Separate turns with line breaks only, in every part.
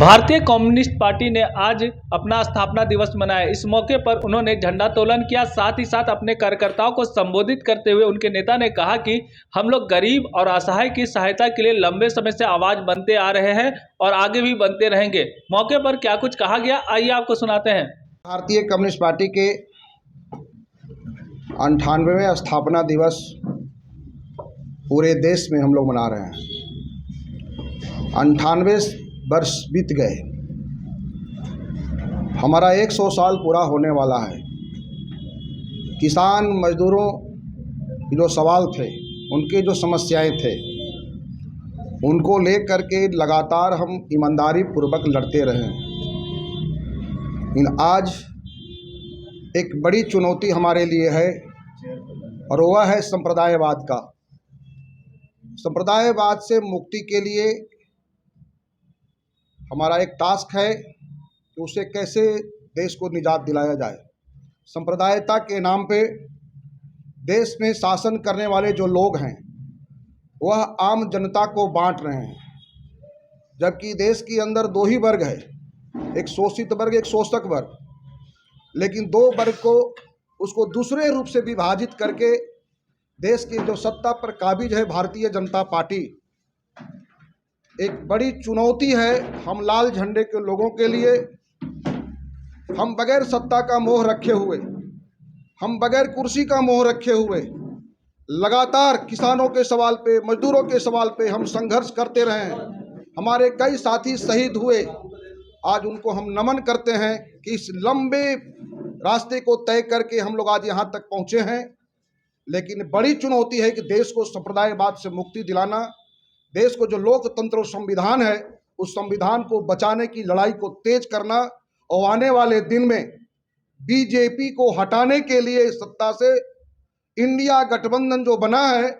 भारतीय communist party ने आज अपना स्थापना दिवस मनाया। इस मौके पर उन्होंने झंडोत्तोलन किया। साथ ही साथ अपने कार्यकर्ताओं को संबोधित करते हुए उनके नेता ने कहा कि हम लोग गरीब और असहाय की सहायता के लिए लंबे समय से आवाज बनते आ रहे हैं और आगे भी बनते रहेंगे। मौके पर क्या कुछ कहा गया, आइए आपको सुनाते हैं।
भारतीय कम्युनिस्ट पार्टी के 98वें स्थापना दिवस पूरे देश में हम लोग मना रहे हैं। 98 वर्ष बीत गए, हमारा 100 साल पूरा होने वाला है। किसान मजदूरों के जो सवाल थे, उनके जो समस्याएं थे, उनको लेकर के लगातार हम ईमानदारी पूर्वक लड़ते रहे। लेकिन आज एक बड़ी चुनौती हमारे लिए है और वह है संप्रदायवाद का। संप्रदायवाद से मुक्ति के लिए हमारा एक टास्क है कि उसे कैसे देश को निजात दिलाया जाए। संप्रदायता के नाम पे देश में शासन करने वाले जो लोग हैं वह आम जनता को बांट रहे हैं, जबकि देश के अंदर दो ही वर्ग है, एक शोषित वर्ग, एक शोषक वर्ग। लेकिन दो वर्ग को उसको दूसरे रूप से विभाजित करके देश की जो सत्ता पर काबिज है भारतीय जनता पार्टी, एक बड़ी चुनौती है हम लाल झंडे के लोगों के लिए। हम बगैर सत्ता का मोह रखे हुए, हम बगैर कुर्सी का मोह रखे हुए लगातार किसानों के सवाल पे, मजदूरों के सवाल पे हम संघर्ष करते रहे हैं। हमारे कई साथी शहीद हुए, आज उनको हम नमन करते हैं कि इस लंबे रास्ते को तय करके हम लोग आज यहाँ तक पहुँचे हैं। लेकिन बड़ी चुनौती है कि देश को संप्रदायवाद से मुक्ति दिलाना, देश को जो लोकतंत्र और संविधान है उस संविधान को बचाने की लड़ाई को तेज करना, और आने वाले दिन में बीजेपी को हटाने के लिए सत्ता से इंडिया गठबंधन जो बना है,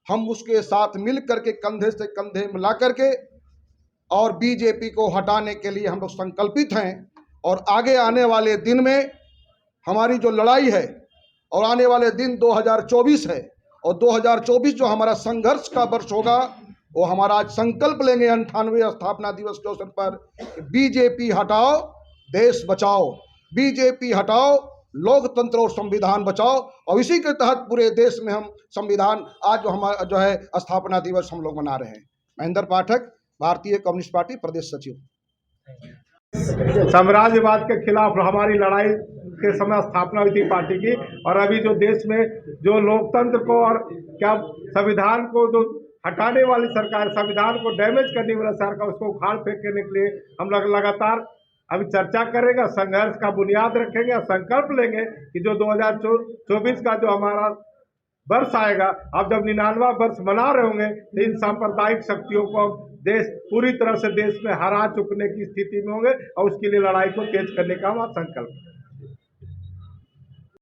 हम उसके साथ मिल करके कंधे से कंधे मिला करके और बीजेपी को हटाने के लिए हम लोग संकल्पित हैं। और आगे आने वाले दिन में हमारी जो लड़ाई है, और आने वाले दिन 2024 है, और 2024 जो हमारा संघर्ष का वर्ष होगा, वो हमारा आज संकल्प लेंगे 98वें स्थापना दिवस के अवसर पर, बीजेपी हटाओ देश बचाओ, बीजेपी हटाओ लोकतंत्र और संविधान बचाओ। और इसी के तहत पूरे देश में हम संविधान आज जो हमारा जो है स्थापना दिवस हम लोग मना रहे हैं। महेंद्र पाठक, भारतीय कम्युनिस्ट पार्टी प्रदेश सचिव।
साम्राज्यवाद के खिलाफ हमारी लड़ाई के समय स्थापना हुई थी पार्टी की, और अभी जो देश में जो लोकतंत्र को और क्या संविधान को जो हटाने वाली सरकार, संविधान को डैमेज करने वाली सरकार, उसको उखाड़ फेंकने के लिए हम लोग लगातार अभी चर्चा करेंगे, संघर्ष का बुनियाद रखेंगे और संकल्प लेंगे कि जो 2024 का जो हमारा वर्ष आएगा, अब जब 99वां वर्ष मना रहे होंगे, तो इन सांप्रदायिक शक्तियों को देश पूरी तरह से देश में हरा चुकने की स्थिति में होंगे और उसके लिए लड़ाई को तेज करने का हमारा संकल्प है।